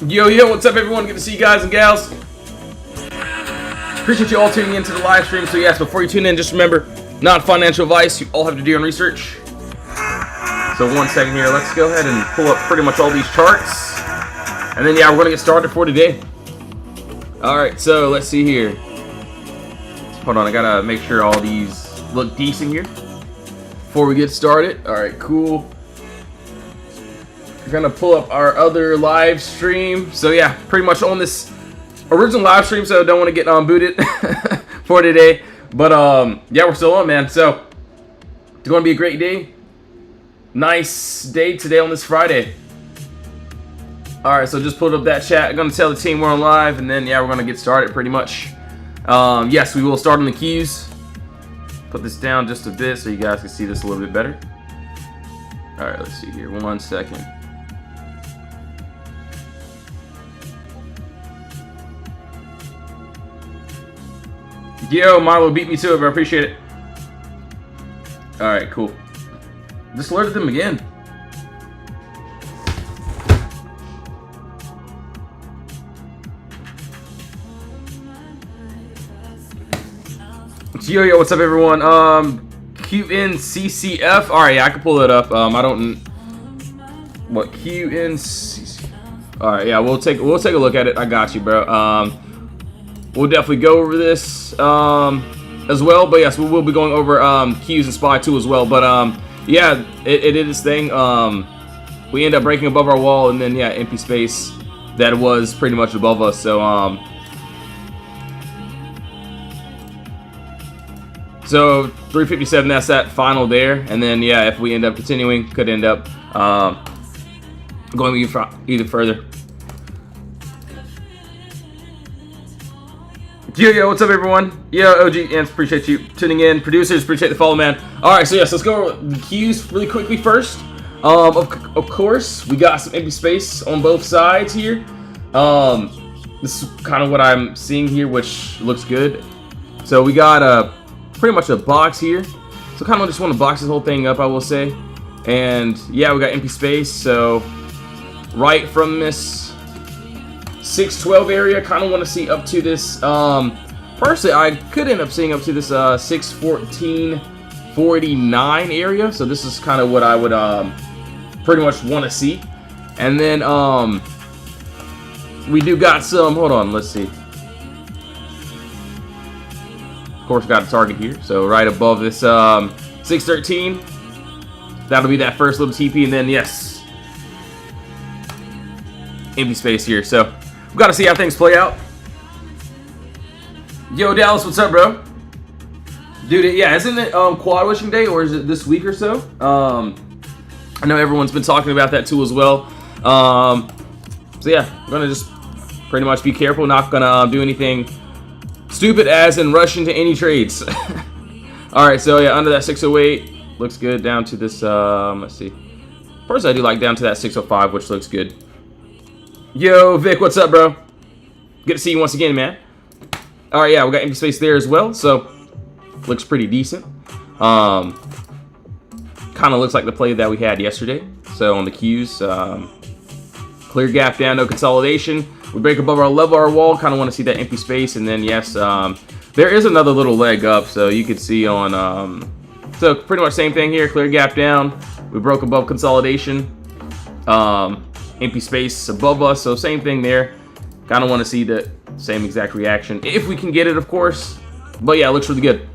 Yo, what's up, everyone? Good to see you guys and gals. Appreciate you all tuning into the live stream. So yes, before you tune in, just remember, not financial advice. You all have to do your own research. So 1 second here. Let's go ahead and pull up pretty much all these charts. And then, yeah, we're going to get started for today. All right, so let's see here. Hold on, I got to make sure all these look decent here before we get started. All right, cool. We're going to pull up our other live stream. So, yeah, pretty much on this original live stream, so don't want to get booted for today. But, yeah, we're still on, man. So, it's going to be a great day. Nice day today on this Friday. Alright, so just pulled up that chat. I'm going to tell the team we're on live, and then, yeah, we're going to get started pretty much. Yes, we will start on the keys. Put this down just a bit so you guys can see this a little bit better. Alright, let's see here. 1 second. Yo, Milo beat me to it, but I appreciate it. Alright, cool. Just alerted them again. Yo, what's up, everyone? QNCCF. Alright, yeah, I can pull it up. I don't. What QNCCF? Alright, yeah, we'll take a look at it. I got you, bro. We'll definitely go over this as well. But yes, we will be going over Qs and SPY 2 as well. But yeah, it did its thing. We end up breaking above our wall, and then, yeah, empty space that was pretty much above us. So, so 357, that's that final there. And then, yeah, if we end up continuing, could end up going even further. Yo, what's up, everyone? Yo, OG Ants, appreciate you tuning in. Producers, appreciate the follow, man. All right, so yes, let's go over the Qs really quickly first. Of course, we got some empty space on both sides here. This is kind of what I'm seeing here, which looks good. So we got pretty much a box here. So kind of just want to box this whole thing up, I will say. And yeah, we got empty space. So right from this 612 area, kind of want to see up to this. Personally, I could end up seeing up to this 614.49 area. So this is kind of what I would pretty much want to see. And then we do got some. Hold on, let's see. Of course, got a target here. So right above this 613. That'll be that first little TP, and then yes, empty space here. So we've got to see how things play out. Yo, Dallas, what's up, bro? Dude, yeah, isn't it quad wishing day, or is it this week or so? I know everyone's been talking about that too as well. So yeah, I'm gonna just pretty much be careful, not gonna do anything stupid as in rush into any trades. All right, so yeah, under that 608 looks good. Down to this, let's see. First, I do like down to that 605, which looks good. Yo, Vic, what's up, bro? Good to see you once again, man. All right, yeah, we got empty space there as well, so looks pretty decent. Kind of looks like the play that we had yesterday. So on the Qs, clear gap down, no consolidation. We break above our level, our wall. Kind of want to see that empty space, and then yes, there is another little leg up, so you could see on. So pretty much same thing here. Clear gap down. We broke above consolidation. Empty space above us, so same thing there. Kind of want to see the same exact reaction if we can get it, of course. But yeah, it looks really good.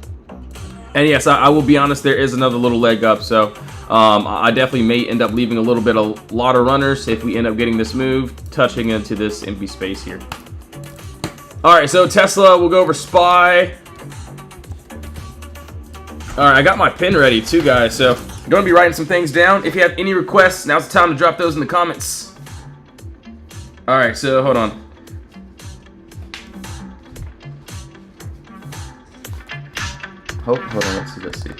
And yes, I will be honest, there is another little leg up, so I definitely may end up leaving a lot of runners if we end up getting this move, touching into this empty space here. All right, so Tesla, we'll go over SPY. All right, I got my pen ready too, guys, so I'm going to be writing some things down. If you have any requests, now's the time to drop those in the comments. All right, so hold on. Hold on, let's see.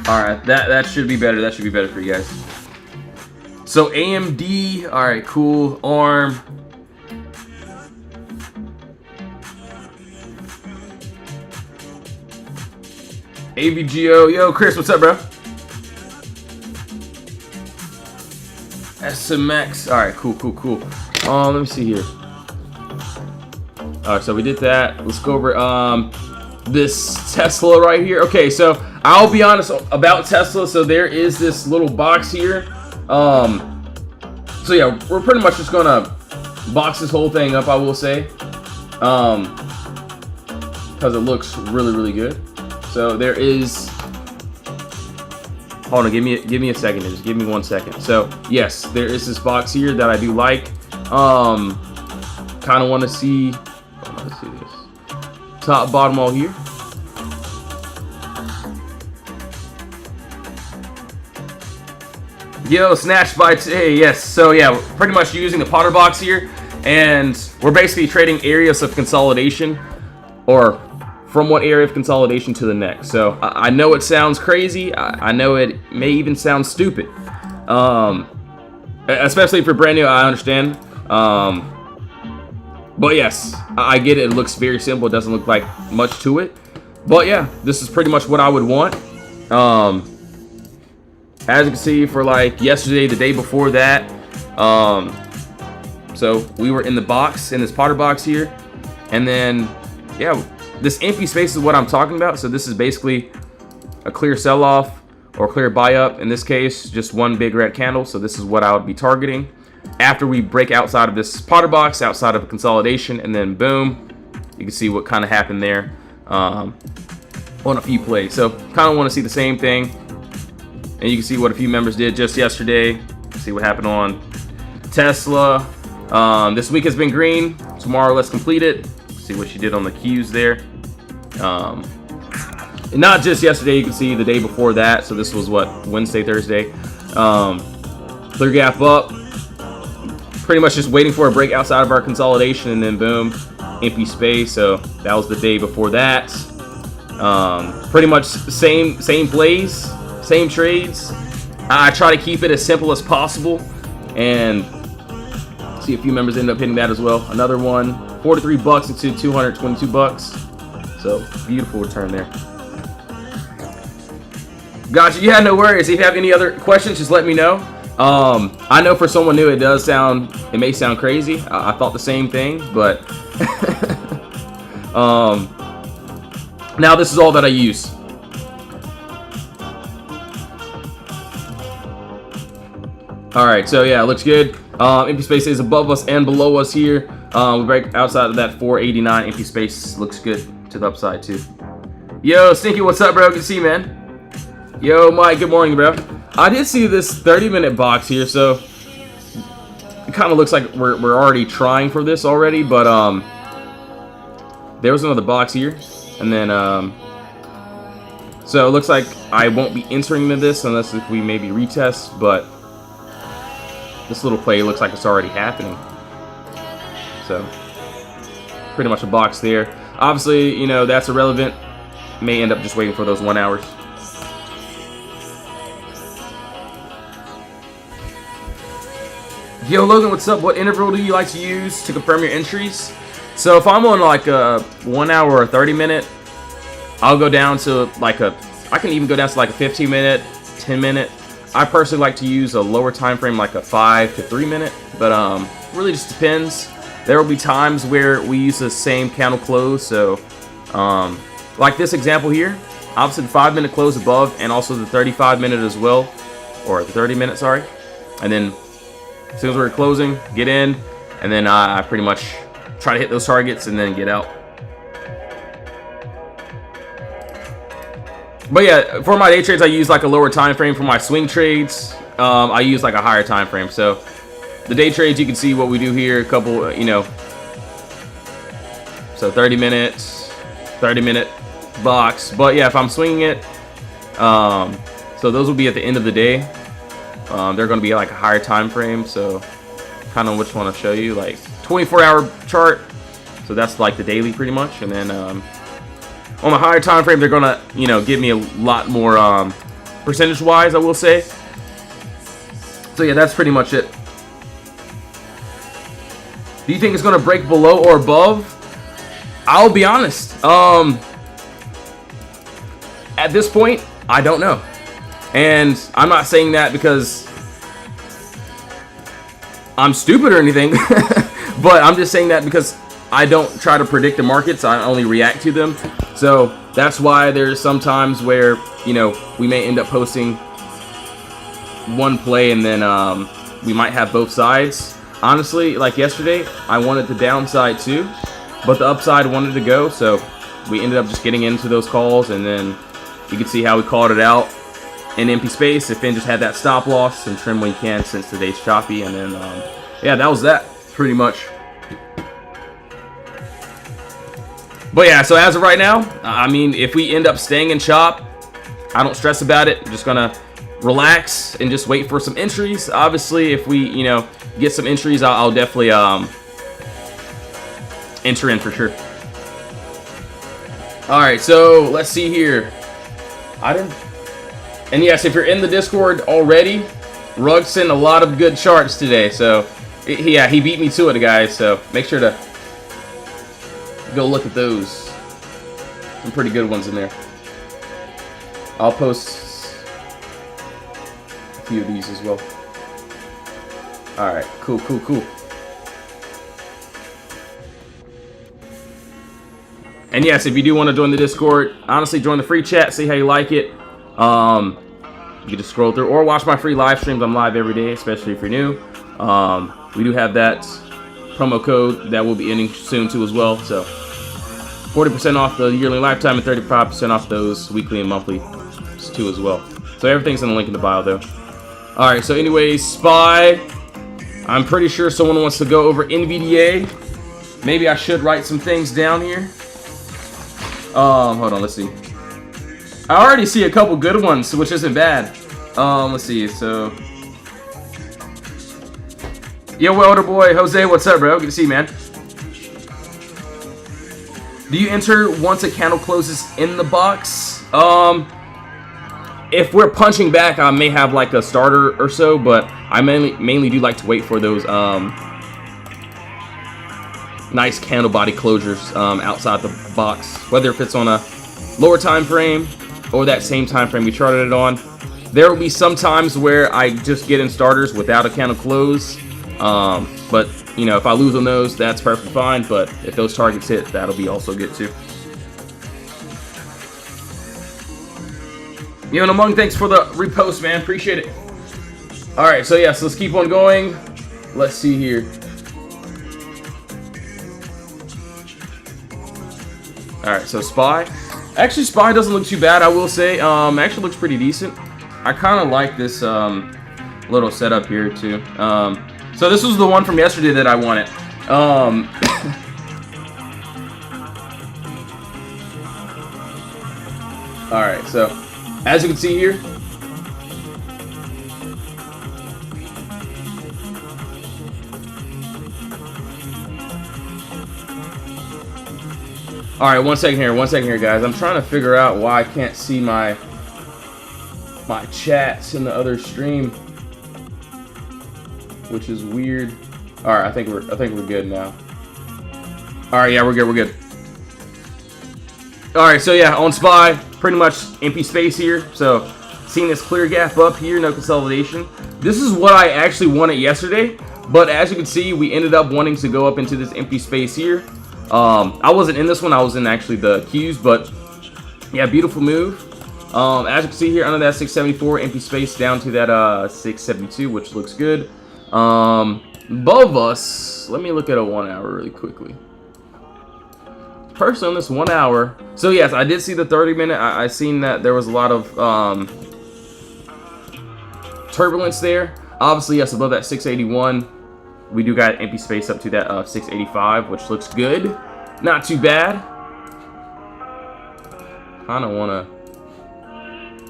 All right, that should be better. That should be better for you guys. So AMD, all right, cool. ARM. AVGO, yo, Chris, what's up, bro? SMX. All right, cool. Let me see here. All right, so we did that. Let's go over this Tesla right here. Okay, so I'll be honest about Tesla. So there is this little box here. So yeah, we're pretty much just gonna box this whole thing up, I will say, because it looks really good. So there is. Hold on, give me a second. Just give me 1 second. So yes, there is this box here that I do like. Kind of want to see. Let's see this. Top, bottom, all here. Yo, Snatch by Tay, yes. So yeah, we're pretty much using the Potter box here, and we're basically trading areas of consolidation, or from one area of consolidation to the next. So I know it sounds crazy. I know it may even sound stupid, especially if you're brand new. I understand, but yes, I get it. It looks very simple. It doesn't look like much to it, but yeah, this is pretty much what I would want. As you can see, for like yesterday, the day before that, so we were in the box, in this Potter box here, and then yeah, this empty space is what I'm talking about. So this is basically a clear sell-off or clear buy-up. In this case, just one big red candle. So this is what I would be targeting after we break outside of this Potter box, outside of a consolidation, and then boom, you can see what kind of happened there on a few plays. So kind of want to see the same thing. And you can see what a few members did just yesterday. See what happened on Tesla. This week has been green. Tomorrow, let's complete it. See what she did on the Qs there. And not just yesterday, you can see the day before that. So this was what, Wednesday, Thursday. Clear gap up. Pretty much just waiting for a break outside of our consolidation, and then boom, empty space. So that was the day before that. Pretty much same plays. Same trades. I try to keep it as simple as possible, and see a few members end up hitting that as well. Another one, $43 into $222. So beautiful return there. Gotcha. Yeah, no worries. If you have any other questions, just let me know. I know for someone new, it may sound crazy. I thought the same thing, but now this is all that I use. All right, so yeah, it looks good. Empty space is above us and below us here. We break outside of that 489. Empty space looks good to the upside too. Yo, Stinky, what's up, bro? Good to see you, man. Yo, Mike, good morning, bro. I did see this 30-minute box here, so it kind of looks like we're already trying for this already, but there was another box here, and then so it looks like I won't be entering into this unless if we maybe retest, but this little play looks like it's already happening. So pretty much a box there. Obviously, you know, that's irrelevant. May end up just waiting for those 1 hours. Yo, Logan, what's up? What interval do you like to use to confirm your entries? So if I'm on like a 1 hour or 30-minute, I'll go down to like I can even go down to like a 15-minute, 10-minute. I personally like to use a lower time frame, like a 5 to 3 minute, but really just depends. There will be times where we use the same candle close. So like this example here, obviously the 5-minute close above, and also the 35-minute as well, or the 30-minute, sorry. And then as soon as we're closing, get in, and then I pretty much try to hit those targets and then get out. But yeah, for my day trades, I use like a lower time frame. For my swing trades, I use like a higher time frame. So the day trades, you can see what we do here. A couple, you know, so 30 minutes, 30-minute box. But yeah, if I'm swinging it, so those will be at the end of the day. They're going to be like a higher time frame. So kind of which one to show you, like 24-hour chart. So that's like the daily pretty much, and then on a higher time frame, they're gonna, you know, give me a lot more percentage-wise, I will say. So yeah, that's pretty much it. Do you think it's gonna break below or above? I'll be honest. At this point, I don't know, and I'm not saying that because I'm stupid or anything, but I'm just saying that because I don't try to predict the markets. I only react to them. So that's why there's some times where, you know, we may end up posting one play and then we might have both sides. Honestly, like yesterday, I wanted the downside too, but the upside wanted to go. So we ended up just getting into those calls, and then you can see how we called it out in empty space. If Finn just had that stop loss and trim when you can since today's choppy, and then yeah, that was that pretty much. But yeah, so as of right now, I mean, if we end up staying in chop, I don't stress about it. I'm just gonna relax and just wait for some entries. Obviously, if we, you know, get some entries, I'll definitely enter in for sure. All right, so let's see here. And yes, if you're in the Discord already, Rugg sent a lot of good charts today. So yeah, he beat me to it, guys. So make sure to go look at those. Some pretty good ones in there. I'll post a few of these as well. All right, cool. And yes, if you do want to join the Discord, honestly, join the free chat, see how you like it. You can just scroll through or watch my free live streams. I'm live every day, especially if you're new. We do have that promo code that will be ending soon too as well. So 40% off the yearly lifetime and 35% off those weekly and monthly too as well. So everything's in the link in the bio though. All right, so anyways, SPY. I'm pretty sure someone wants to go over NVDA. Maybe I should write some things down here. Hold on, let's see. I already see a couple good ones, which isn't bad. Let's see, so. Yo, Welder Boy, Jose, what's up, bro? Good to see you, man. Do you enter once a candle closes in the box? If we're punching back, I may have like a starter or so, but I mainly do like to wait for those nice candle body closures outside the box, whether if it's on a lower time frame or that same time frame we charted it on. There will be some times where I just get in starters without a candle close, but you know, if I lose on those, that's perfectly fine. But if those targets hit, that'll be also good too. Yo, and Among, thanks for the repost, man. Appreciate it. All right, so yeah, so let's keep on going. Let's see here. All right, so SPY. Actually, SPY doesn't look too bad, I will say. Actually looks pretty decent. I kind of like this little setup here too. So this was the one from yesterday that I wanted. All right, so as you can see here, all right, one second here, guys. I'm trying to figure out why I can't see my chats in the other stream, which is weird. All right, I think we're good now. All right, yeah, we're good. All right, so yeah, on SPY, pretty much empty space here. So seeing this clear gap up here, no consolidation. This is what I actually wanted yesterday, but as you can see, we ended up wanting to go up into this empty space here. I wasn't in this one, I was in actually the Qs, but yeah, beautiful move. As you can see here, under that 674, empty space down to that 672, which looks good. Above us, let me look at a 1 hour really quickly. Personally, on this 1 hour, so yes, I did see the 30-minute. I seen that there was a lot of turbulence there. Obviously, yes, above that 681. We do got empty space up to that 685, which looks good. Not too bad. Kind of want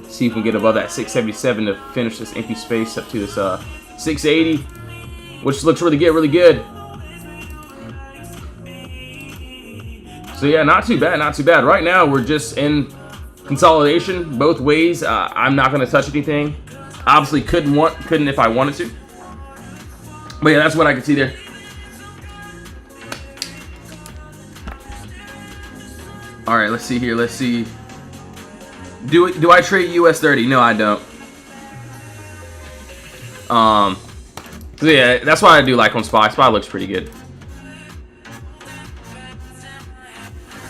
to see if we can get above that 677 to finish this empty space up to this 680, which looks really good. So yeah, not too bad. Right now, we're just in consolidation both ways. I'm not going to touch anything. Obviously, couldn't if I wanted to. But yeah, that's what I can see there. All right, let's see here. Let's see. Do I trade US 30? No, I don't. So yeah, that's why I do like on SPY. SPY looks pretty good.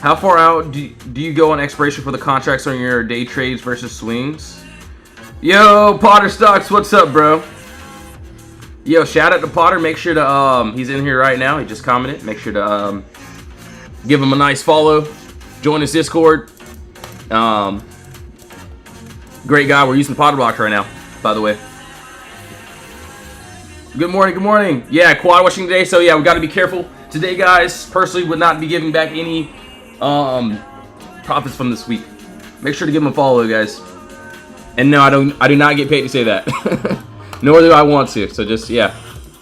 How far out do you go on expiration for the contracts on your day trades versus swings? Yo, Potter Stocks, what's up, bro? Yo, shout out to Potter. Make sure to he's in here right now. He just commented. Make sure to give him a nice follow. Join his Discord. Great guy. We're using Potter Blocks right now, by the way. Good morning, good morning. Yeah, quad watching today, so yeah, we got to be careful today, guys. Personally, would not be giving back any profits from this week. Make sure to give him a follow, guys. And no, I do not get paid to say that. Nor do I want to. So just yeah.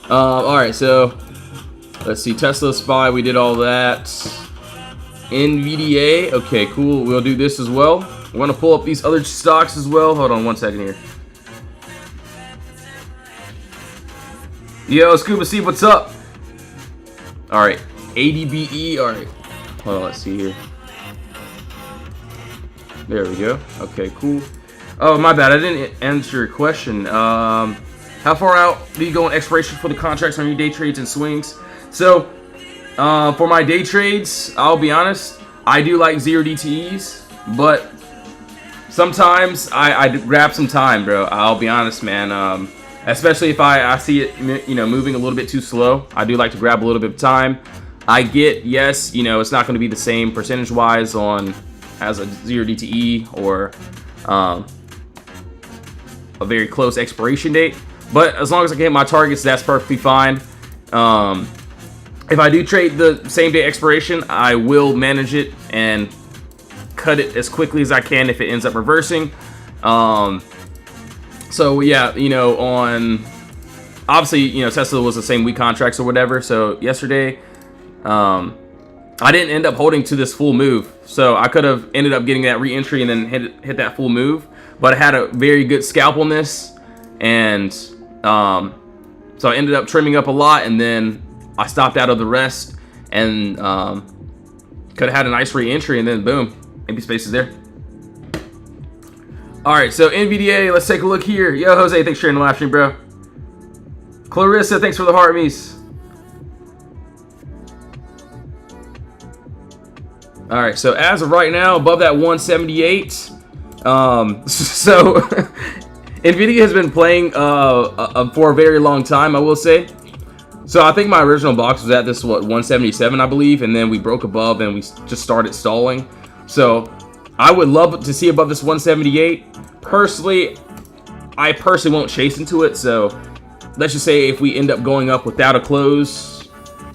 All right, so let's see. Tesla, SPY, we did all that. NVDA, okay, cool. We'll do this as well. We're gonna pull up these other stocks as well. Hold on one second here. Yo, Scuba Steve, what's up? All right, ADBE. All right, hold on. Let's see here. There we go. Okay, cool. Oh, my bad. I didn't answer your question. How far out do you go on expiration for the contracts on your day trades and swings? So, for my day trades, I'll be honest, I do like 0 DTEs, but sometimes I grab some time, bro. I'll be honest, man. Especially if I see it, you know, moving a little bit too slow. I do like to grab a little bit of time. I get, yes, you know, it's not going to be the same percentage-wise on as a 0 DTE or a very close expiration date. But as long as I can hit my targets, that's perfectly fine. If I do trade the same day expiration, I will manage it and cut it as quickly as I can if it ends up reversing. So yeah, you know, on obviously, you know, Tesla was the same week contracts or whatever. So yesterday, I didn't end up holding to this full move. So I could have ended up getting that re-entry and then hit that full move. But I had a very good scalp on this, and so I ended up trimming up a lot, and then I stopped out of the rest, and could have had a nice re-entry, and then boom, empty space is there. All right, so NVDA, let's take a look here. Yo, Jose, thanks for sharing the live stream, bro. Clarissa, thanks for the heart me's. All right, so as of right now, above that 178. So NVIDIA has been playing for a very long time, I will say. So I think my original box was at this, what, 177, I believe, and then we broke above and we just started stalling. So I would love to see above this 178. Personally, I personally won't chase into it. So let's just say if we end up going up without a close,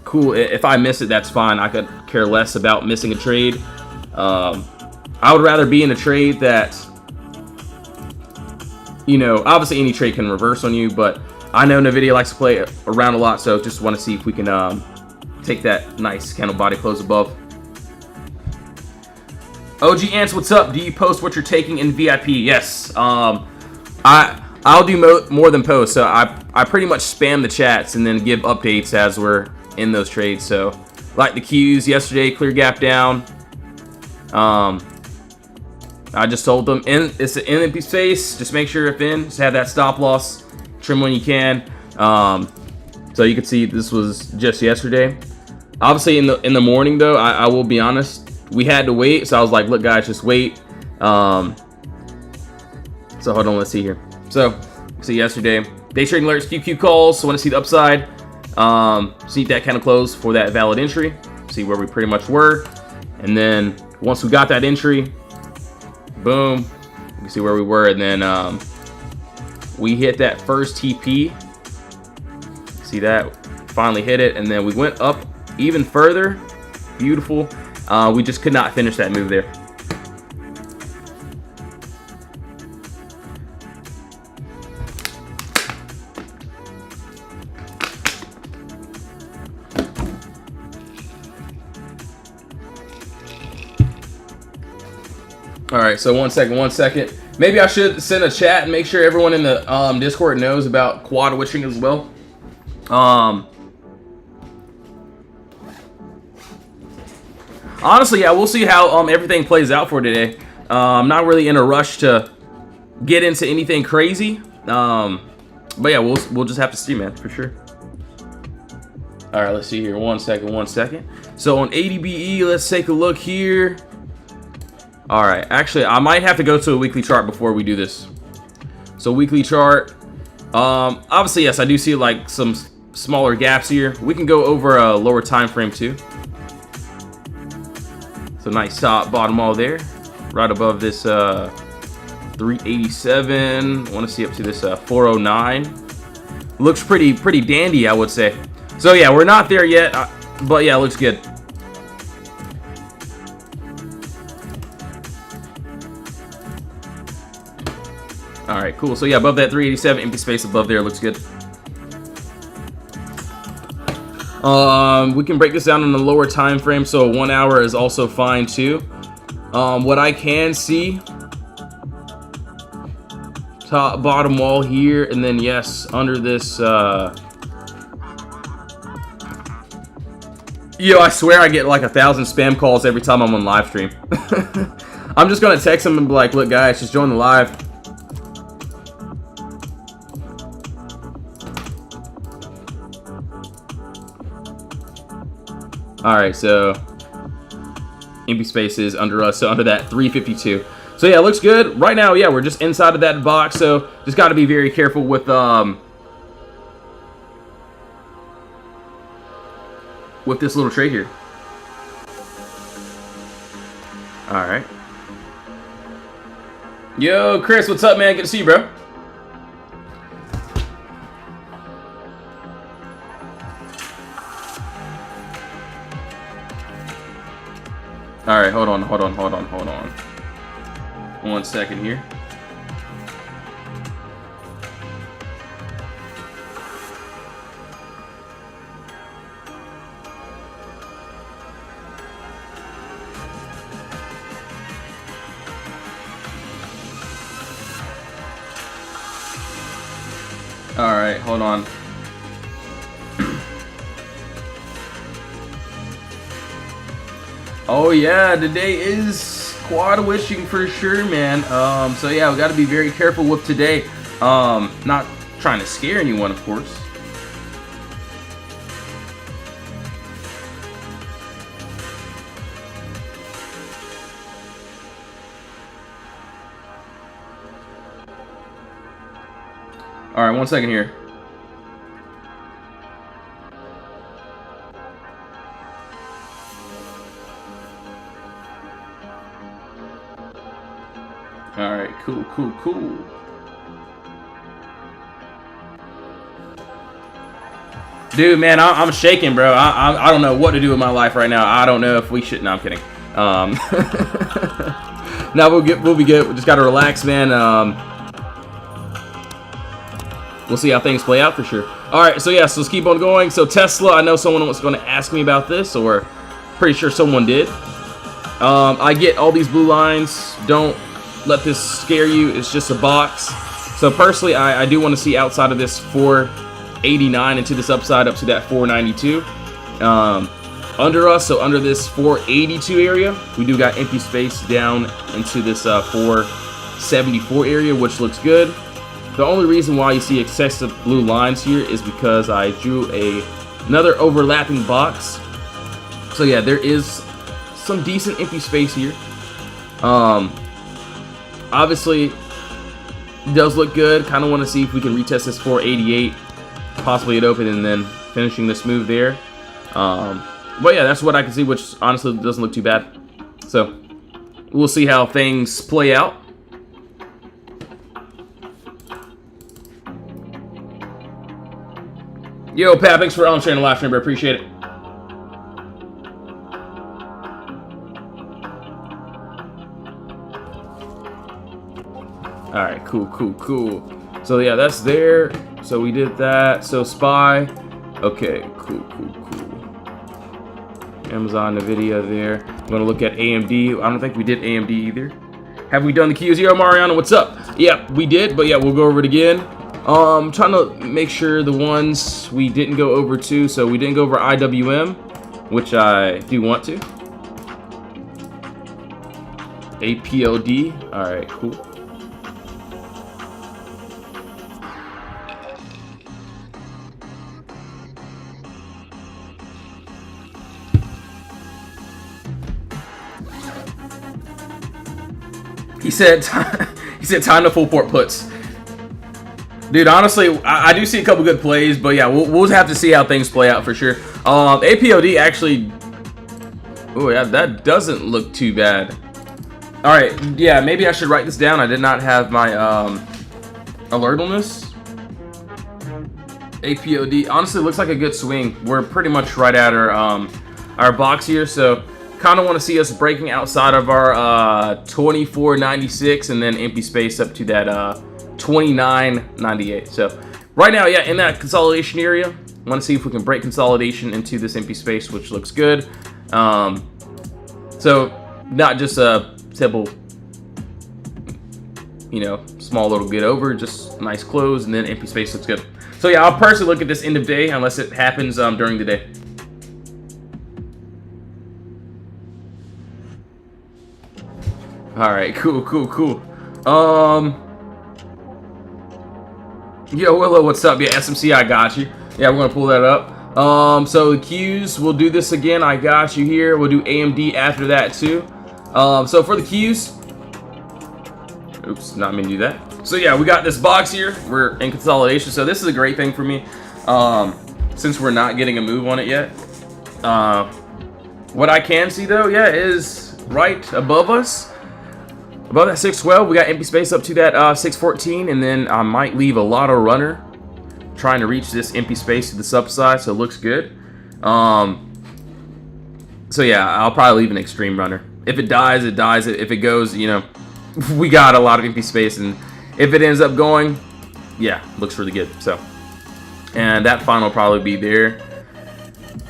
cool. If I miss it, that's fine. I could care less about missing a trade. I would rather be in a trade that, you know, obviously any trade can reverse on you, but I know NVIDIA likes to play around a lot, so just want to see if we can take that nice candle body close above. OG Ants, what's up? Do you post what you're taking in VIP? Yes. I'll do more than post, so I pretty much spam the chats and then give updates as we're in those trades. So like the Qs yesterday, clear gap down. I just told them, it's an empty space. Just make sure if in, just have that stop loss, trim when you can. So you can see this was just yesterday. Obviously in the morning though, I will be honest, we had to wait. So I was like, look guys, just wait. So hold on, let's see here. So see yesterday, day trading alerts, QQ calls. So want to see the upside. See that kind of close for that valid entry. See where we pretty much were, and then once we got that entry, boom, you can see where we were, and then we hit that first TP. See that? Finally hit it, and then we went up even further. Beautiful. We just could not finish that move there. All right, so one second. Maybe I should send a chat and make sure everyone in the Discord knows about quad witching as well. Honestly, yeah, we'll see how everything plays out for today. I'm not really in a rush to get into anything crazy. But yeah, we'll just have to see, man, for sure. All right, let's see here. One second. So on ADBE, let's take a look here. All right, actually, I might have to go to a weekly chart before we do this. So weekly chart. Obviously, yes, I do see like some smaller gaps here. We can go over a lower time frame too. So nice top, bottom all there, right above this 387. I want to see up to this 409. Looks pretty dandy, I would say. So yeah, we're not there yet, but yeah, looks good. All right, cool. So yeah, above that 387, empty space above there, looks good. We can break this down in the lower time frame, so 1 hour is also fine too. What I can see, top bottom wall here, and then yes, under this yo, I swear I get like 1,000 spam calls every time I'm on live stream. I'm just gonna text them and be like, look guys, just join the live. All right, so empty spaces under us, so under that 352. So yeah, it looks good. Right now, yeah, we're just inside of that box, so just got to be very careful with this little trade here. All right. Yo, Chris, what's up, man? Good to see you, bro. All right, hold on. 1 second here. All right, hold on. Oh yeah, today is quad wishing for sure, man. So yeah, we got to be very careful with today. Not trying to scare anyone, of course. All right, 1 second here. All right, cool. Dude, man, I'm shaking, bro. I don't know what to do with my life right now. I don't know if we should. No, I'm kidding. No, we'll be good. We just gotta relax, man. We'll see how things play out for sure. All right, so yeah, so let's keep on going. So Tesla, I know someone was going to ask me about this, or pretty sure someone did. I get all these blue lines. Don't let this scare you. It's just a box. So personally, I do want to see outside of this 489 into this upside up to that 492. Under us, so under this 482 area, we do got empty space down into this 474 area, which looks good. The only reason why you see excessive blue lines here is because I drew another overlapping box. So yeah, there is some decent empty space here. Obviously, it does look good. Kind of want to see if we can retest this 488, possibly it open, and then finishing this move there. But yeah, that's what I can see, which honestly doesn't look too bad. So we'll see how things play out. Yo, Pat, thanks for sharing the live stream, bro. Appreciate it. All right, cool. So yeah, that's there. So we did that. So SPY. Okay, cool. Amazon, Nvidia there. I'm gonna look at AMD. I don't think we did AMD either. Have we done the Q0, Mariano? What's up? Yeah, we did, but yeah, we'll go over it again. Trying to make sure the ones we didn't go over to. So we didn't go over IWM, which I do want to. APLD. All right, cool. He said, he said time to full port puts. Dude, honestly, I do see a couple good plays, but yeah, we'll have to see how things play out for sure. APOD actually, oh yeah, that doesn't look too bad. All right, yeah, maybe I should write this down. I did not have my alert on this. APOD, honestly, looks like a good swing. We're pretty much right at our box here, so kind of want to see us breaking outside of our 24.96 and then empty space up to that 29.98. So right now, yeah, in that consolidation area, want to see if we can break consolidation into this empty space, which looks good. So not just a simple, you know, small little get over, just nice close, and then empty space looks good. So yeah, I'll personally look at this end of day unless it happens during the day. All right, cool. Yo, Willow, what's up? Yeah, SMC, I got you. Yeah, we're gonna pull that up. So the Qs, we'll do this again. I got you here. We'll do AMD after that too. So for the Qs, oops, not meant to do that. So yeah, we got this box here. We're in consolidation, so this is a great thing for me, since we're not getting a move on it yet. What I can see though, yeah, is right above us. Above that 612, we got empty space up to that 614, and then I might leave a lot of runner trying to reach this empty space to the subside, so it looks good. So yeah, I'll probably leave an extreme runner. If it dies, it dies. If it goes, you know, we got a lot of empty space, and if it ends up going, yeah, looks really good. So, and that final will probably be there.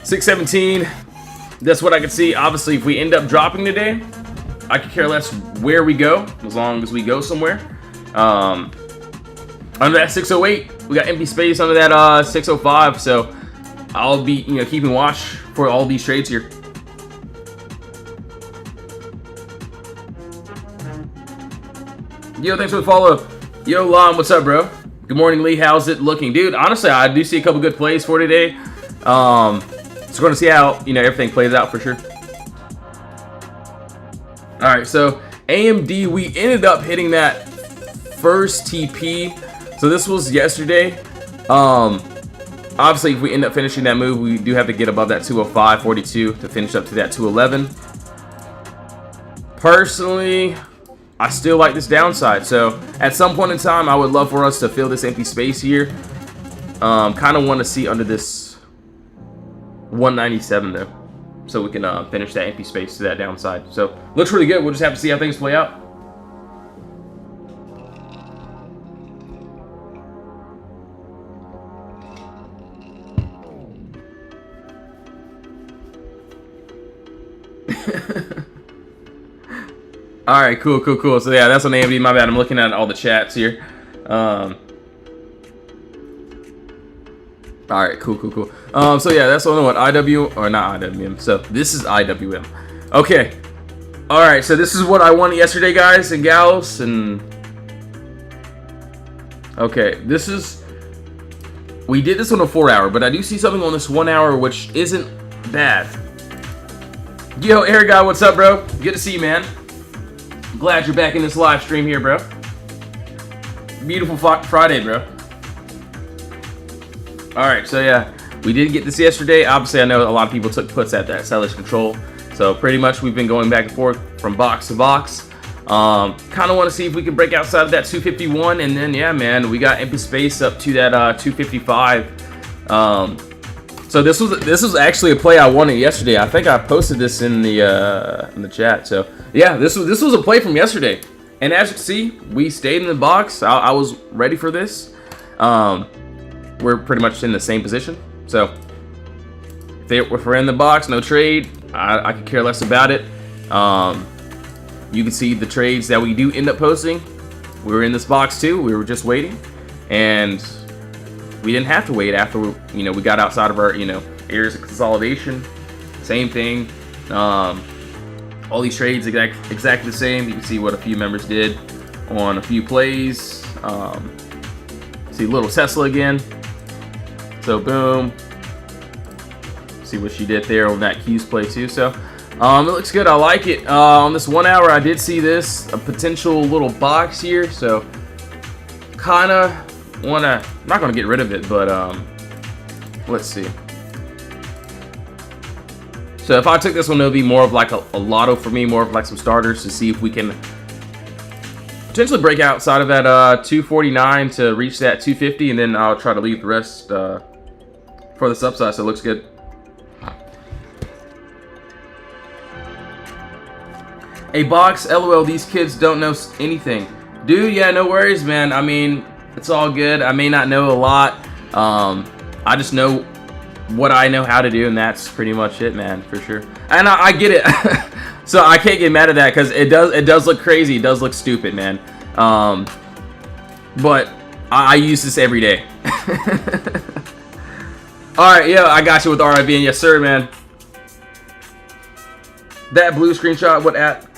617, that's what I can see. Obviously, if we end up dropping today, I could care less where we go, as long as we go somewhere. Under that 608, we got empty space under that 605, so I'll be, you know, keeping watch for all these trades here. Yo, thanks for the follow. Yo, Lon, what's up, bro? Good morning, Lee. How's it looking, dude? Honestly, I do see a couple good plays for today. So we're gonna see how, you know, everything plays out for sure. All right, so AMD, we ended up hitting that first TP. So this was yesterday. Obviously, if we end up finishing that move, we do have to get above that 205.42 to finish up to that 211. Personally, I still like this downside. So at some point in time, I would love for us to fill this empty space here. Kind of want to see under this 197 though, so we can finish that empty space to that downside. So looks really good. We'll just have to see how things play out. All right, cool. So yeah, that's on AMD. My bad. I'm looking at all the chats here. All right, cool. So yeah, that's on what IW or not IWM. So this is IWM. Okay. All right. So this is what I won yesterday, guys and gals. And okay, this is, we did this on a 4-hour, but I do see something on this 1 hour which isn't bad. Yo, Eric guy, what's up, bro? Good to see you, man. Glad you're back in this live stream here, bro. Beautiful Friday, bro. Alright, so yeah, we did get this yesterday. Obviously, I know a lot of people took puts at that seller's control. So pretty much we've been going back and forth from box to box. Kind of want to see if we can break outside of that 251. And then, yeah, man, we got empty space up to that 255. So this was actually a play I wanted yesterday. I think I posted this in the chat. So yeah, this was a play from yesterday. And as you can see, we stayed in the box. I was ready for this. We're pretty much in the same position. So if we're in the box, no trade, I could care less about it. You can see the trades that we do end up posting. We were in this box too. We were just waiting, and we didn't have to wait after we got outside of our areas of consolidation. Same thing. All these trades exactly the same. You can see what a few members did on a few plays. See little Tesla again. So boom. See what she did there on that Q's play too. So It looks good. I like it. On this 1 hour, I did see this, a potential little box here. So, kind of want to, I'm not going to get rid of it, but let's see. So, if I took this one, it would be more of like a lotto for me, more of like some starters to see if we can potentially break outside of that 249 to reach that 250, and then I'll try to leave the rest for this upside. So, it looks good. A box, LOL, these kids don't know anything. Dude, yeah, no worries, man. I mean, it's all good. I may not know a lot. I just know what I know how to do, and that's pretty much it, man, for sure. And I get it. So I can't get mad at that because it does look crazy. It does look stupid, man. But I use this every day. Alright, yeah, I got you with RIV, and yes, sir, man. That blue screenshot, what app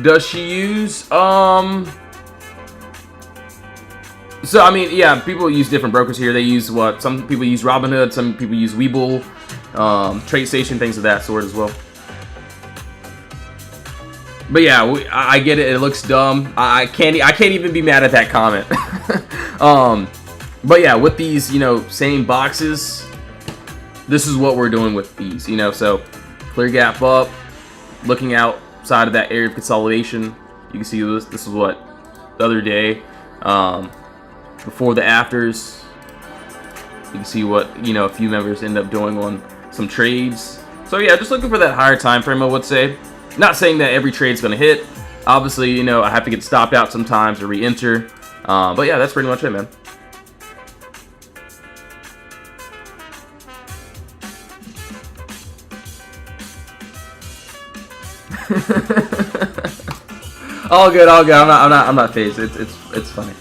does she use? So, I mean, yeah, people use different brokers here. They use what? Some people use Robinhood, some people use Webull, TradeStation, things of that sort as well. But yeah, I get it. It looks dumb. I can't even be mad at that comment. But yeah, with these, you know, same boxes, this is what we're doing with these, you know. So, clear gap up, looking outside of that area of consolidation. You can see this is what the other day. Before the afters, you can see what, you know, a few members end up doing on some trades. So yeah, just looking for that higher time frame, I would say. Not saying that every trade's going to hit. Obviously, you know, I have to get stopped out sometimes or re-enter. But yeah, that's pretty much it, man. All good, all good. I'm not phased. It's funny.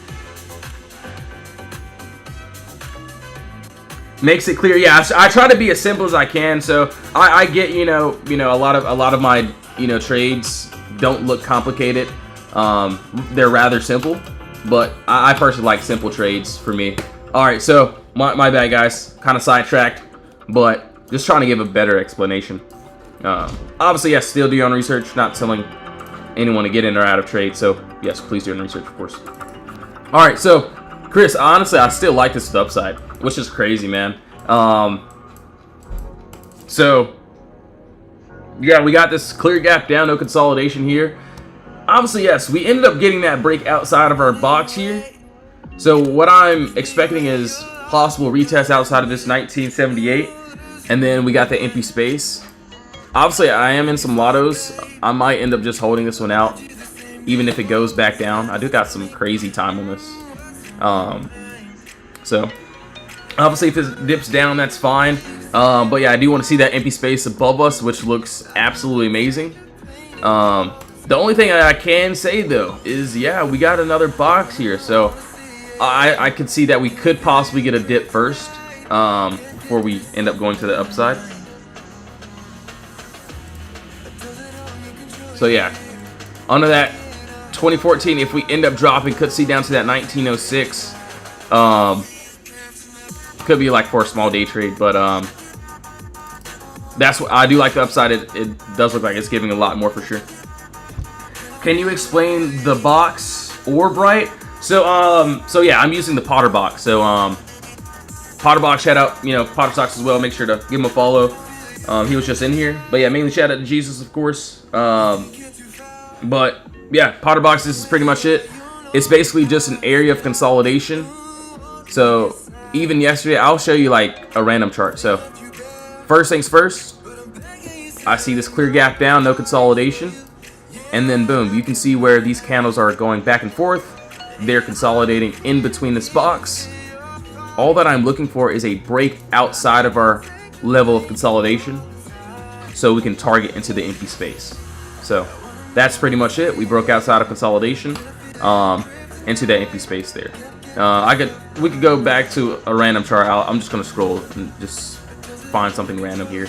Makes it clear. Yeah, I try to be as simple as I can. So I get, you know, a lot of my, you know, trades don't look complicated. They're rather simple, but I personally like simple trades for me. All right, so my bad, guys. Kind of sidetracked, but just trying to give a better explanation. Obviously, yes, still do your own research. Not telling anyone to get in or out of trade. So yes, please do your own research, of course. All right, so Chris, honestly, I still like this upside, which is crazy, man. So yeah, we got this clear gap down, no consolidation here. Obviously, yes, we ended up getting that break outside of our box here. So what I'm expecting is possible retest outside of this 1978, and then we got the empty space. Obviously, I am in some lottos. I might end up just holding this one out, even if it goes back down. I do got some crazy time on this. So obviously, if it dips down, that's fine. But yeah, I do want to see that empty space above us, which looks absolutely amazing. The only thing I can say though is, yeah, we got another box here, so I could see that we could possibly get a dip first before we end up going to the upside. So yeah, under that 2014, if we end up dropping, could see down to that 1906. Could be like for a small day trade, but that's what I do like the upside. It does look like it's giving a lot more for sure. Can you explain the box or bright? So yeah, I'm using the Potter box. So Potter box, shout out, you know, Potter Stocks as well. Make sure to give him a follow. He was just in here, but yeah, mainly shout out to Jesus, of course. But yeah, Potter box. This is pretty much it. It's basically just an area of consolidation. So even yesterday, I'll show you like a random chart. So first things first, I see this clear gap down, no consolidation. And then boom, you can see where these candles are going back and forth. They're consolidating in between this box. All that I'm looking for is a break outside of our level of consolidation so we can target into the empty space. So that's pretty much it. We broke outside of consolidation into that empty space there. We could go back to a random chart. I'm just gonna scroll and just find something random here.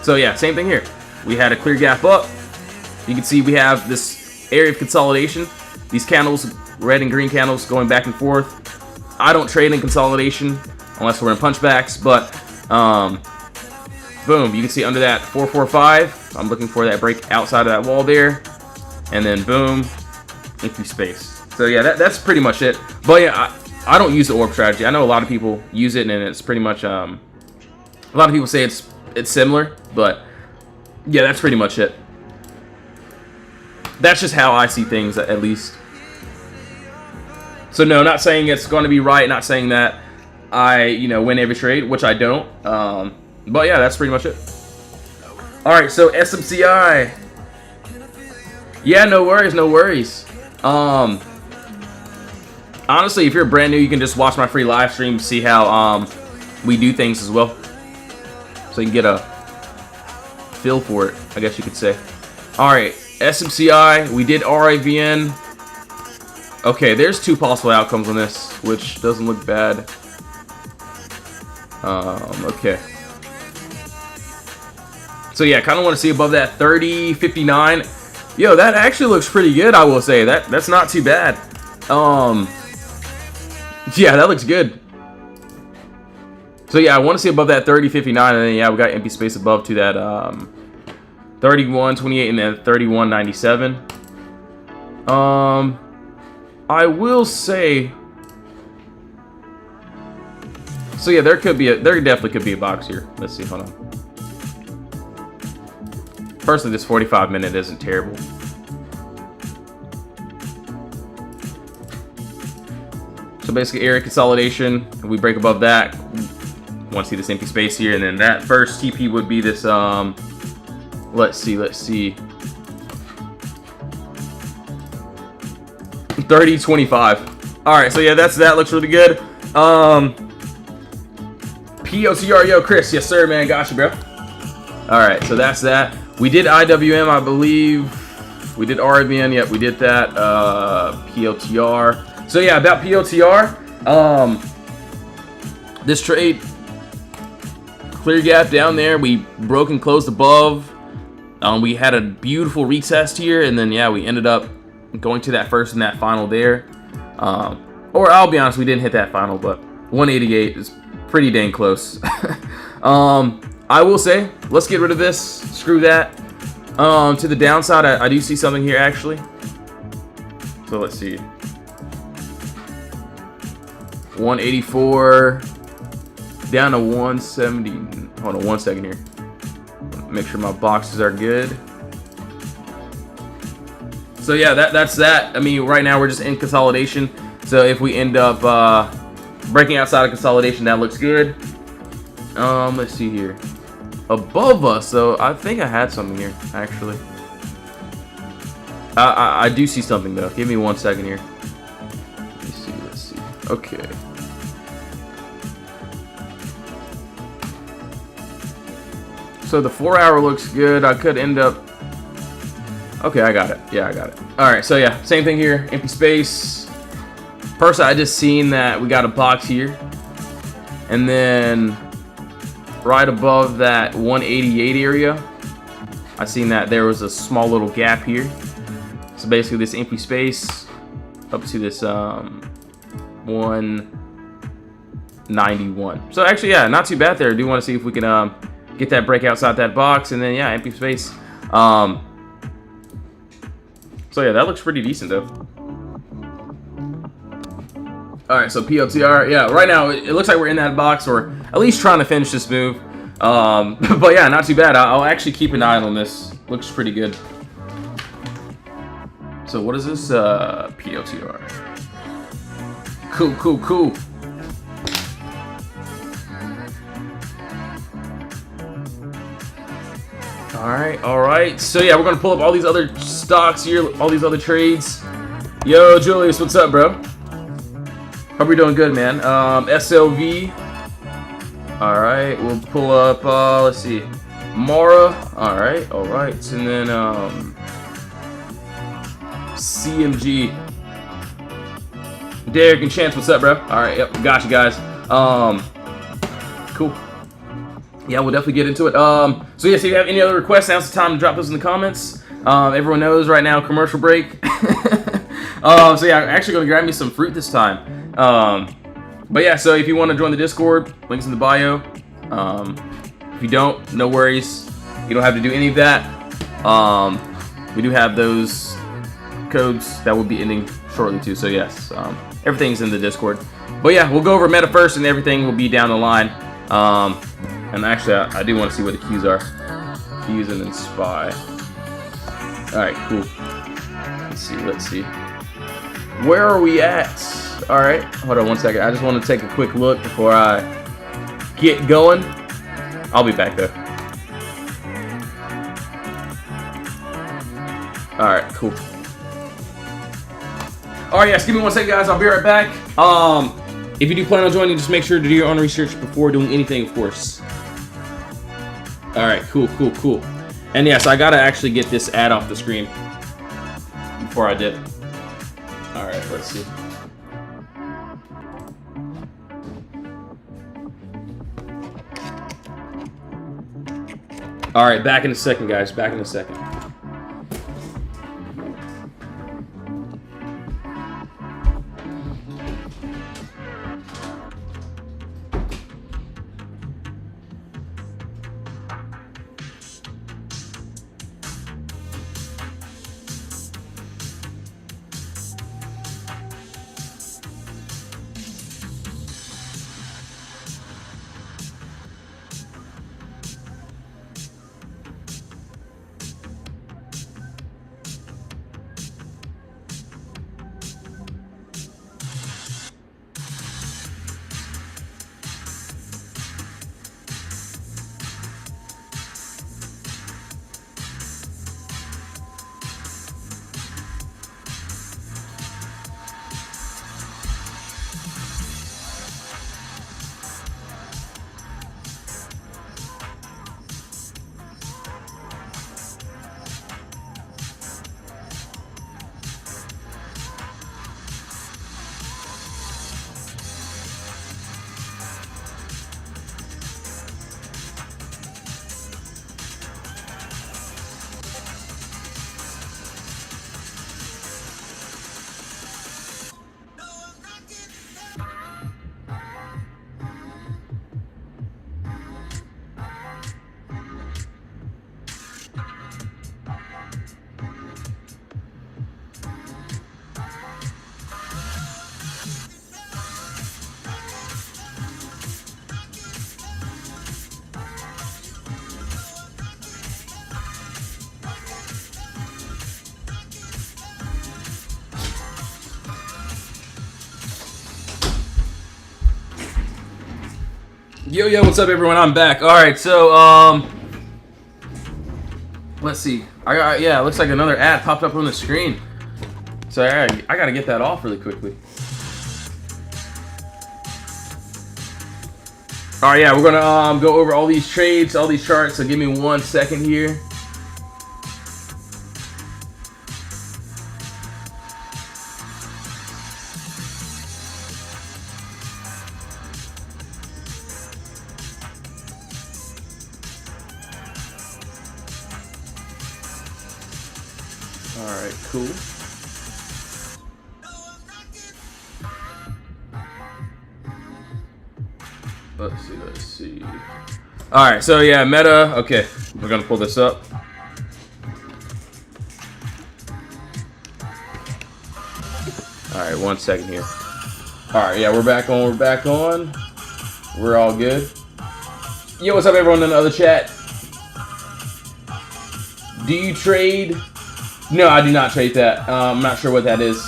So yeah, same thing here. We had a clear gap up. You can see we have this area of consolidation. These candles, red and green candles, going back and forth. I don't trade in consolidation unless we're in punchbacks, but boom, you can see under that 445, I'm looking for that break outside of that wall there, and then boom, empty space. So yeah, that's pretty much it. But yeah, I don't use the orb strategy. I know a lot of people use it, and it's pretty much a lot of people say it's similar, but yeah, that's pretty much it. That's just how I see things, at least. So no, not saying it's going to be right, not saying that I win every trade, which I don't. But yeah, that's pretty much it. All right, so SMCI. Yeah, no worries, no worries. Honestly, if you're brand new, you can just watch my free live stream, see how we do things as well, so you can get a feel for it, I guess you could say. All right, SMCI, we did RIVN. Okay, there's 2 possible outcomes on this, which doesn't look bad. Okay. So yeah, kind of want to see above that 30.59. Yo, that actually looks pretty good, I will say. That's not too bad. Yeah, that looks good. So yeah, I want to see above that 30.59, and then yeah, we got empty space above to that 31.28 and then 31.97. I will say. So yeah, there definitely could be a box here. Let's see, hold on. Personally, this 45-minute isn't terrible. So basically, area consolidation. If we break above that, want to see this empty space here, and then that first TP would be this. Let's see. 30.25. All right, so yeah, that looks really good. POTR, yo, Chris, yes sir, man, got you, bro. All right, so that's that. We did IWM, I believe. We did RIVN, yep, we did that. POTR. So yeah, about POTR, this trade, clear gap down there. We broke and closed above. We had a beautiful retest here, and then yeah, we ended up going to that first and that final there. Or I'll be honest, we didn't hit that final, but 188 is pretty dang close. I will say, let's get rid of this. Screw that. To the downside, I do see something here actually. So let's see. 184 down to 170. Hold on one second here. Make sure my boxes are good. So yeah, that's that. I mean, right now we're just in consolidation. So if we end up breaking outside of consolidation, that looks good. Let's see here. Above us, so I think I had something here actually. I do see something though. Give me 1 second here. Let's see. Okay. So the 4-hour looks good. I could end up. Okay, I got it. Yeah, I got it. All right, so yeah, same thing here. Empty space. Personally, I just seen that we got a box here, and then right above that 188 area, I seen that there was a small little gap here. So basically, this empty space up to this 191. So actually, yeah, not too bad there. I do want to see if we can get that break outside that box, and then yeah, empty space. So yeah, that looks pretty decent though. All right, so PLTR, yeah, right now it looks like we're in that box, or at least trying to finish this move. But yeah, not too bad. I'll actually keep an eye on this. Looks pretty good. So what is this? PLTR. Cool. All right. So yeah, we're gonna pull up all these other stocks here, all these other trades. Yo, Julius, what's up, bro? Hope you're doing good, man. SLV. All right, we'll pull up. Let's see, Mara. All right, and then CMG. Derek and Chance, what's up, bro? All right, yep, got you guys. Cool. Yeah, we'll definitely get into it. So yeah, so if you have any other requests, now's the time to drop those in the comments. Everyone knows right now, commercial break. So yeah, I'm actually gonna grab me some fruit this time. But yeah, so if you want to join the Discord, links in the bio. If you don't, no worries. You don't have to do any of that. We do have those codes that will be ending shortly too. So yes, everything's in the Discord. But yeah, we'll go over meta first, and everything will be down the line. And actually, I do want to see what the keys are. Keys and then spy. All right, cool. Let's see. Where are we at? All right, hold on one second. I just want to take a quick look before I get going. I'll be back though. All right, cool. All right, yes, give me one second, guys. I'll be right back. If you do plan on joining, just make sure to do your own research before doing anything, of course. All right, cool. And yes, I gotta actually get this ad off the screen before I dip. All right, let's see. All right, back in a second, guys. Back in a second. Yo, what's up, everyone? I'm back. All right, so let's see. It looks like another ad popped up on the screen. So I gotta get that off really quickly. All right, yeah, we're gonna go over all these trades, all these charts. So give me 1 second here. All right, cool. Let's see. All right, so yeah, meta. Okay, we're gonna pull this up. All right, 1 second here. All right, yeah, we're back on. We're all good. Yo, what's up, everyone in the other chat? Do you trade? No, I do not trade that. I'm not sure what that is.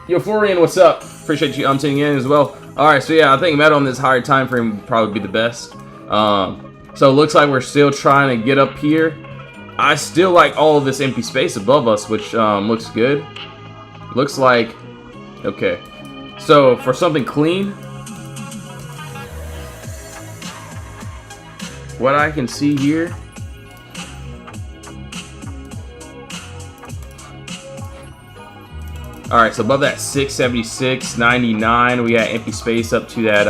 Yo, Florian, what's up? Appreciate you tuning in as well. All right, so yeah, I think meta on this higher time frame would probably be the best. So it looks like we're still trying to get up here. I still like all of this empty space above us, which looks good. Looks like, okay. So for something clean, what I can see here, all right, so above that 676.99, we got empty space up to that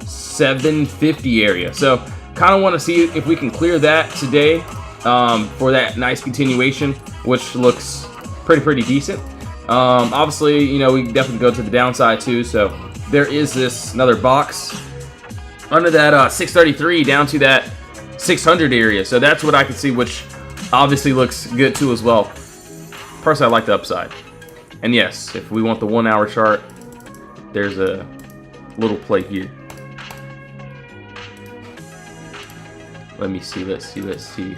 750 area. So kind of want to see if we can clear that today for that nice continuation, which looks pretty decent. Obviously, you know, we can definitely go to the downside too. So there is this another box under that 633 down to that 600 area. So that's what I can see, which obviously looks good too as well. Personally, I like the upside. And yes, if we want the 1 hour chart, there's a little play here. Let me see, let's see.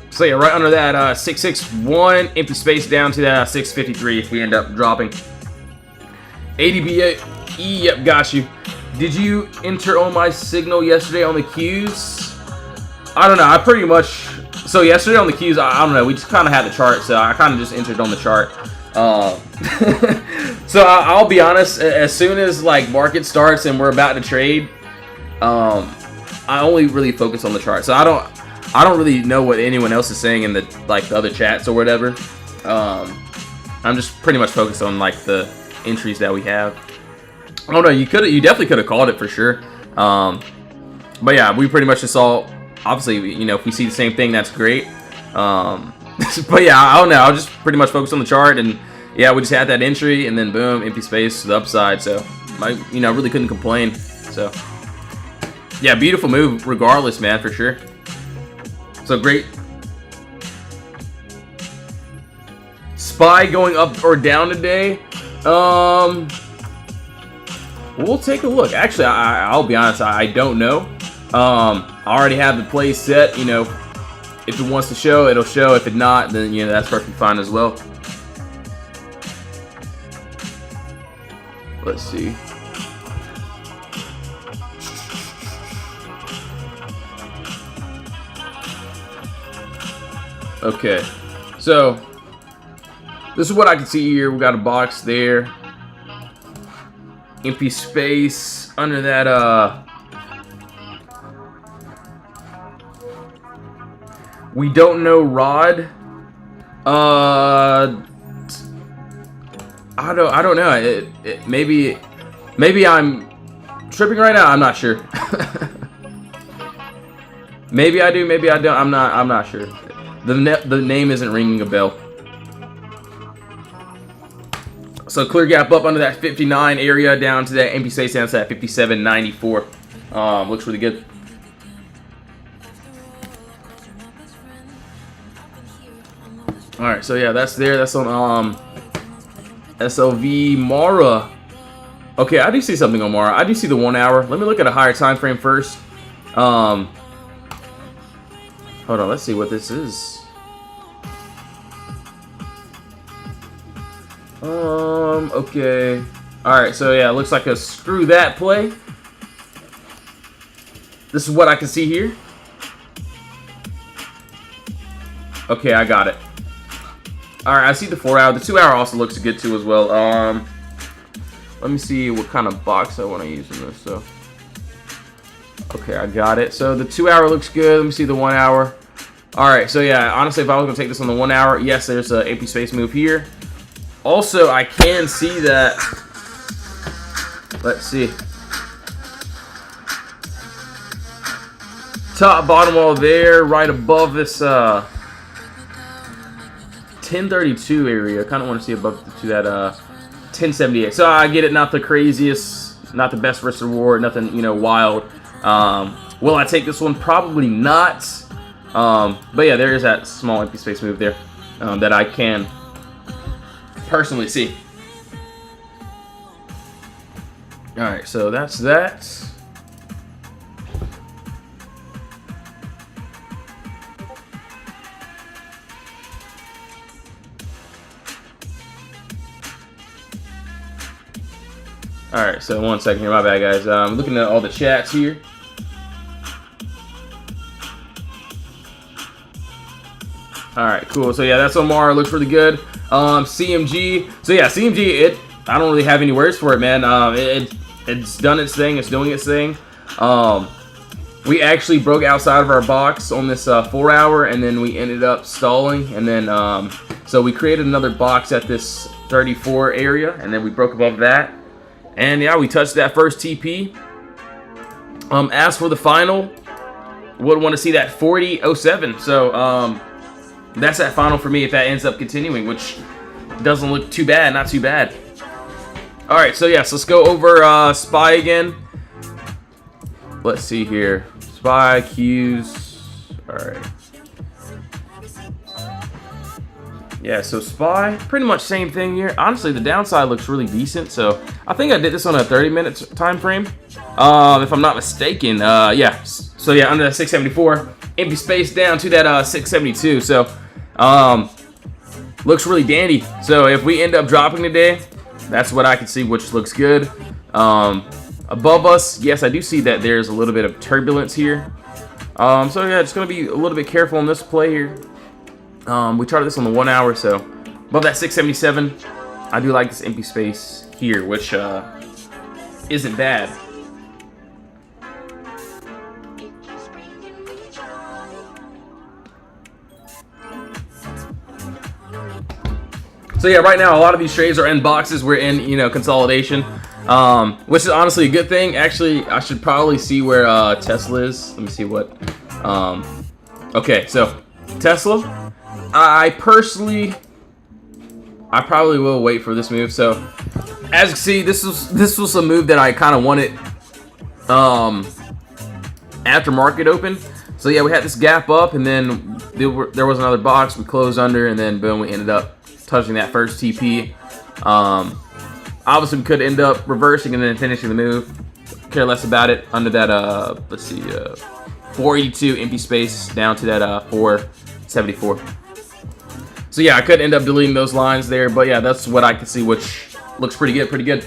So yeah, right under that 661, empty space down to that 653 if we end up dropping. ADBE, yep, got you. Did you enter on my signal yesterday on the Qs? I don't know, I pretty much, so yesterday on the Qs, I don't know, we just kind of had the chart, so I kind of just entered on the chart. So I'll be honest, as soon as like market starts and we're about to trade, I only really focus on the chart. So I don't really know what anyone else is saying in the other chats or whatever. I'm just pretty much focused on like the entries that we have. I don't know, you definitely could have called it for sure. But yeah, we pretty much just saw, obviously, you know, if we see the same thing, that's great. But yeah, I don't know, I'll just pretty much focus on the chart, and yeah, we just had that entry, and then boom, empty space to the upside. So I, you know, really couldn't complain. So yeah, beautiful move regardless, man, for sure. So great. SPY going up or down today? We'll take a look. Actually, I'll be honest, I don't know. I already have the play set. You know, if it wants to show, it'll show. If it not, then you know that's perfectly fine as well. Let's see. Okay, so this is what I can see here. We got a box there, empty space under that. We don't know Rod. I don't know. Maybe I'm tripping right now. I'm not sure. Maybe I do. Maybe I don't. I'm not sure. The name isn't ringing a bell. So clear gap up under that 59 area down to that empty space down to that 57.94. Looks really good. All right, so yeah, that's there. That's on SLV Mara. Okay, I do see something on Mara. I do see the 1 hour. Let me look at a higher time frame first. Hold on, let's see what this is. Okay. Alright, so yeah, it looks like a screw that play. This is what I can see here. Okay, I got it. Alright, I see the 4 hour. The 2 hour also looks good too as well. Let me see what kind of box I want to use in this. So, okay, I got it. So the 2 hour looks good. Let me see the 1 hour. Alright, so yeah, honestly, if I was going to take this on the 1 hour, yes, there's an empty space move here. Also, I can see that, let's see, top bottom wall there, right above this 1032 area. I kind of want to see above to that 1078. So I get it, not the craziest, not the best risk reward, nothing, you know, wild. Will I take this one? Probably not. But yeah, there is that small empty space move there that I can personally see. All right, so that's that. All right, so 1 second here, my bad, guys. I'm looking at all the chats here. All right, cool. So yeah, that's Omar. Looks really good. CMG. So yeah, CMG. I don't really have any words for it, man. It's done its thing. It's doing its thing. We actually broke outside of our box on this 4 hour, and then we ended up stalling. And then so we created another box at this 34 area, and then we broke above that. And yeah, we touched that first TP. As for the final, would want to see that 40.07. So that's that final for me if that ends up continuing, which doesn't look too bad, not too bad. All right, so yes, let's go over SPY again. Let's see here, SPY, Qs, all right. Yeah, so SPY, pretty much same thing here. Honestly, the downside looks really decent, so I think I did this on a 30-minute time frame, if I'm not mistaken. Yeah, so yeah, under that 674, empty space down to that 672. So looks really dandy. So if we end up dropping today, that's what I can see, which looks good. Above us, yes, I do see that there's a little bit of turbulence here. So yeah, just gonna be a little bit careful on this play here. We charted this on the 1 hour, so above that 677, I do like this empty space here, which isn't bad. So yeah, right now a lot of these trades are in boxes. We're in, you know, consolidation, which is honestly a good thing. Actually, I should probably see where Tesla is. Let me see what. Okay, so Tesla. I personally, I probably will wait for this move. So as you can see, this was a move that I kind of wanted after market open. So yeah, we had this gap up, and then there was another box we closed under, and then boom, we ended up touching that first TP. Obviously we could end up reversing and then finishing the move. Care less about it. Under that let's see, 482 empty space down to that 474. So yeah, I could end up deleting those lines there, but yeah, that's what I can see, which looks pretty good, pretty good.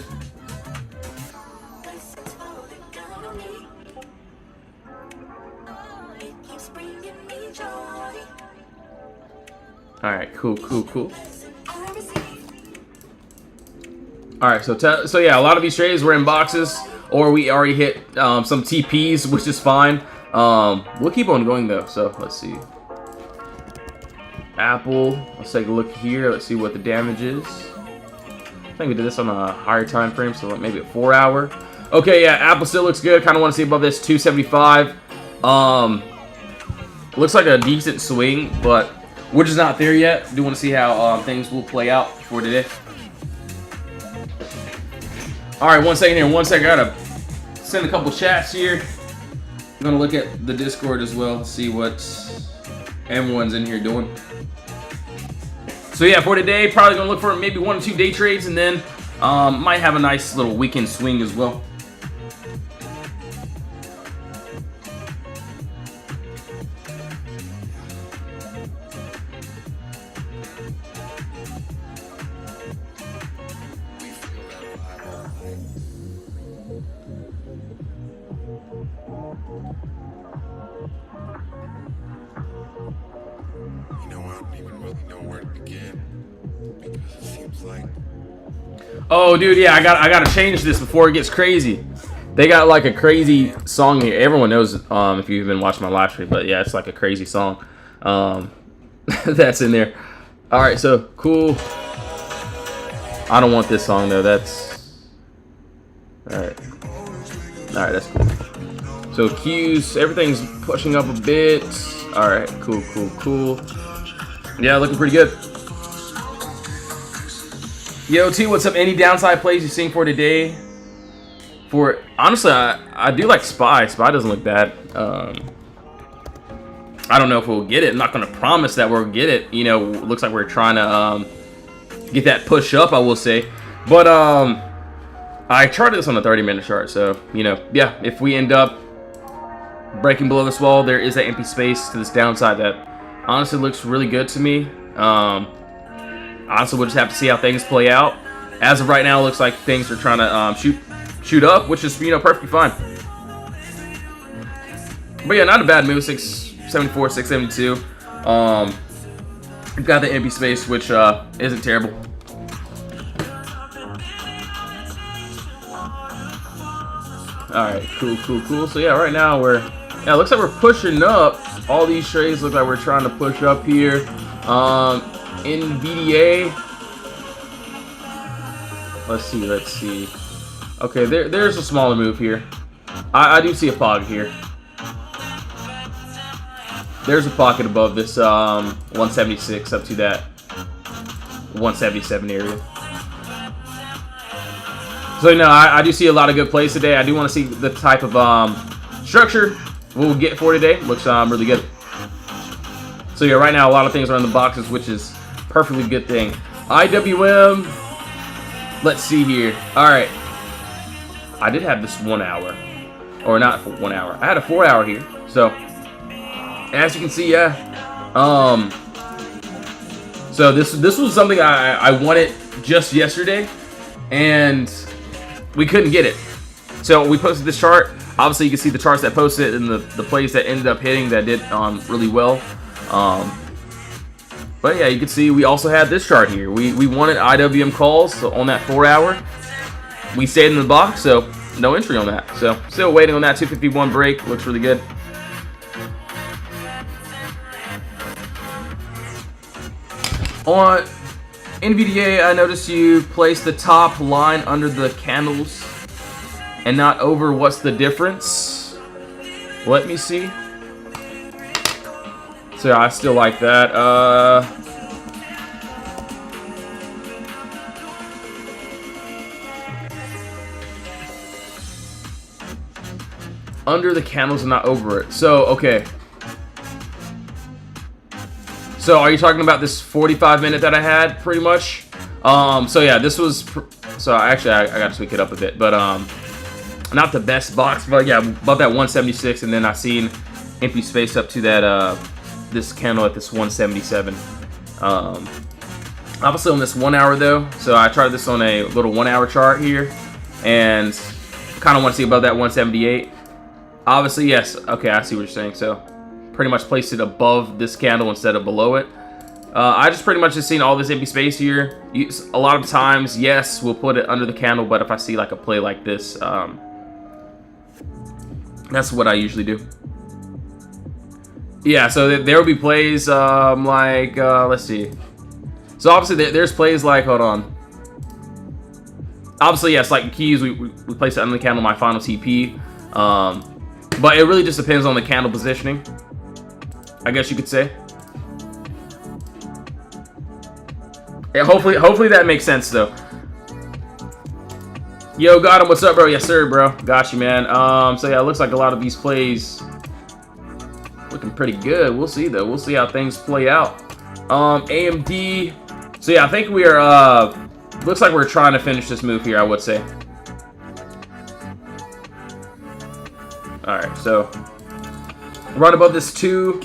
All right, cool. All right, so yeah, a lot of these trades were in boxes, or we already hit some TPs, which is fine. We'll keep on going though. So let's see. Apple, let's take a look here. Let's see what the damage is. I think we did this on a higher time frame, so maybe a 4 hour. Okay, yeah, Apple still looks good. Kind of want to see above this 275. Looks like a decent swing, but we're just not there yet. Do want to see how things will play out for today. All right, 1 second here. 1 second. I gotta send a couple chats here. I'm gonna look at the Discord as well, see what everyone's in here doing. So yeah, for today, probably gonna look for maybe 1 or 2 day trades, and then might have a nice little weekend swing as well. Oh, dude, yeah, I gotta change this before it gets crazy. They got like a crazy song here. Everyone knows if you've been watching my live stream, but yeah, it's like a crazy song that's in there. All right, so cool. I don't want this song though. That's all right. All right, that's cool. So Qs, everything's pushing up a bit. All right, cool. Yeah, looking pretty good. Yo, T, what's up? Any downside plays you're seeing for today? For honestly, I do like SPY. SPY doesn't look bad. I don't know if we'll get it. I'm not gonna promise that we'll get it. You know, looks like we're trying to get that push up, I will say. But I charted this on a 30-minute chart, so you know, yeah. If we end up breaking below this wall, there is that empty space to this downside that honestly looks really good to me. Honestly, we'll just have to see how things play out. As of right now, it looks like things are trying to shoot up, which is, you know, perfectly fine. But yeah, not a bad move. 674, 672. We've got the empty space, which isn't terrible. All right, cool. So yeah, right now it looks like we're pushing up. All these trades look like we're trying to push up here. NVDA. Let's see. Okay, there's a smaller move here. I do see a fog here. there's a pocket above this 176 up to that 177 area. So no, I do see a lot of good plays today. I do want to see the type of structure we'll get for today. Looks really good. So yeah, right now a lot of things are in the boxes, which is perfectly good thing. IWM. Let's see here. All right, I did have this 1 hour, or not for 1 hour. I had a 4 hour here. So as you can see, yeah. So this was something I wanted just yesterday, and we couldn't get it. So we posted this chart. Obviously, you can see the charts that posted and the plays that ended up hitting that did really well. But yeah, you can see we also had this chart here. We wanted IWM calls on that 4 hour. We stayed in the box, so no entry on that. So still waiting on that 251 break. Looks really good. On NVDA, I noticed you placed the top line under the candles and not over. What's the difference? Let me see. So I still like that. Under the candles and not over it. So, okay. So are you talking about this 45-minute that I had, pretty much? So yeah, this was, so actually I got to tweak it up a bit, but not the best box, but yeah, above that 176, and then I seen empty space up to that this candle at this 177. Obviously on this 1 hour though, so I tried this on a little 1 hour chart here, and kind of want to see above that 178. Obviously, yes, okay, I see what you're saying. So pretty much placed it above this candle instead of below it. I just pretty much just seen all this empty space here. A lot of times, yes, we'll put it under the candle, but if I see like a play like this, that's what I usually do. Yeah, so there will be plays like, let's see. So obviously there's plays like, hold on. Obviously, yes, like keys, we place it under the candle, my final TP. But it really just depends on the candle positioning, I guess you could say. Yeah, hopefully that makes sense though. Yo, got him. What's up, bro? Yes, sir, bro. Got you, man. So yeah, it looks like a lot of these plays looking pretty good. We'll see though. We'll see how things play out. AMD. So yeah, I think we are. Looks like we're trying to finish this move here, I would say. All right, so right above this 2.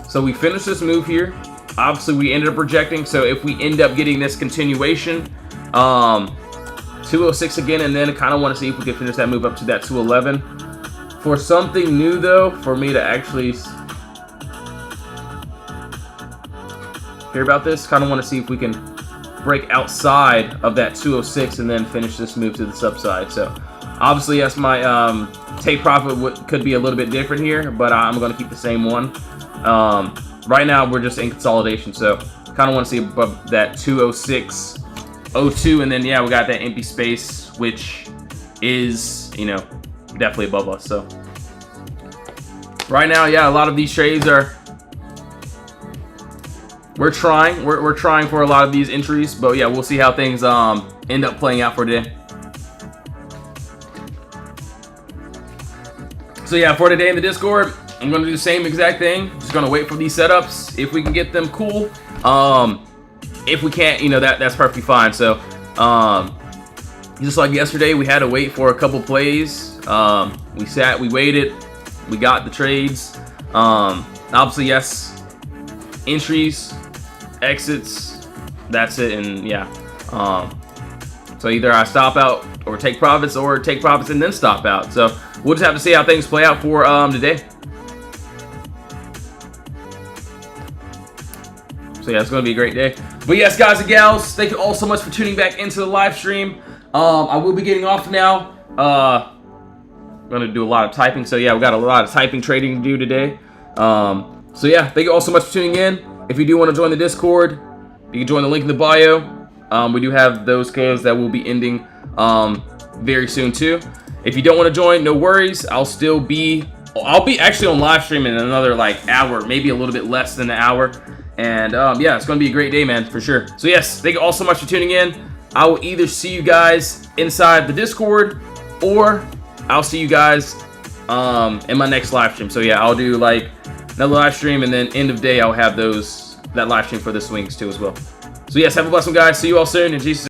So we finished this move here. Obviously, we ended up rejecting. So if we end up getting this continuation, 206 again, and then I kind of want to see if we can finish that move up to that 211. For something new, though, for me to actually hear about this, kind of want to see if we can break outside of that 206 and then finish this move to the subside. So obviously, yes, my take profit could be a little bit different here, but I'm going to keep the same one. Right now, we're just in consolidation, so kind of want to see above that 206.02, and then, yeah, we got that empty space, which is, you know, definitely above us. So right now, yeah, a lot of these trades are, we're trying for a lot of these entries, but, yeah, we'll see how things end up playing out for today. So yeah, for today in the Discord, I'm going to do the same exact thing. Just going to wait for these setups. If we can get them, cool. If we can't, you know, that's perfectly fine. So just like yesterday, we had to wait for a couple plays. We sat, we waited, we got the trades. Obviously, yes, entries, exits, that's it. And yeah, so either I stop out or take profits, or take profits and then stop out. So we'll just have to see how things play out for today. So yeah, it's going to be a great day. But yes, guys and gals, thank you all so much for tuning back into the live stream. I will be getting off now. I'm going to do a lot of typing. So yeah, we got a lot of typing trading to do today. So yeah, thank you all so much for tuning in. If you do want to join the Discord, you can join the link in the bio. We do have those codes that will be ending very soon too. If you don't want to join, no worries. I'll still be I'll be actually on live stream in another like hour, maybe a little bit less than an hour. And yeah, it's going to be a great day, man, for sure. So yes, thank you all so much for tuning in. I will either see you guys inside the Discord, or I'll see you guys in my next live stream. So yeah, I'll do like another live stream, and then end of day I'll have that live stream for the swings too as well. So yes, have a blessed one, guys. See you all soon in Jesus'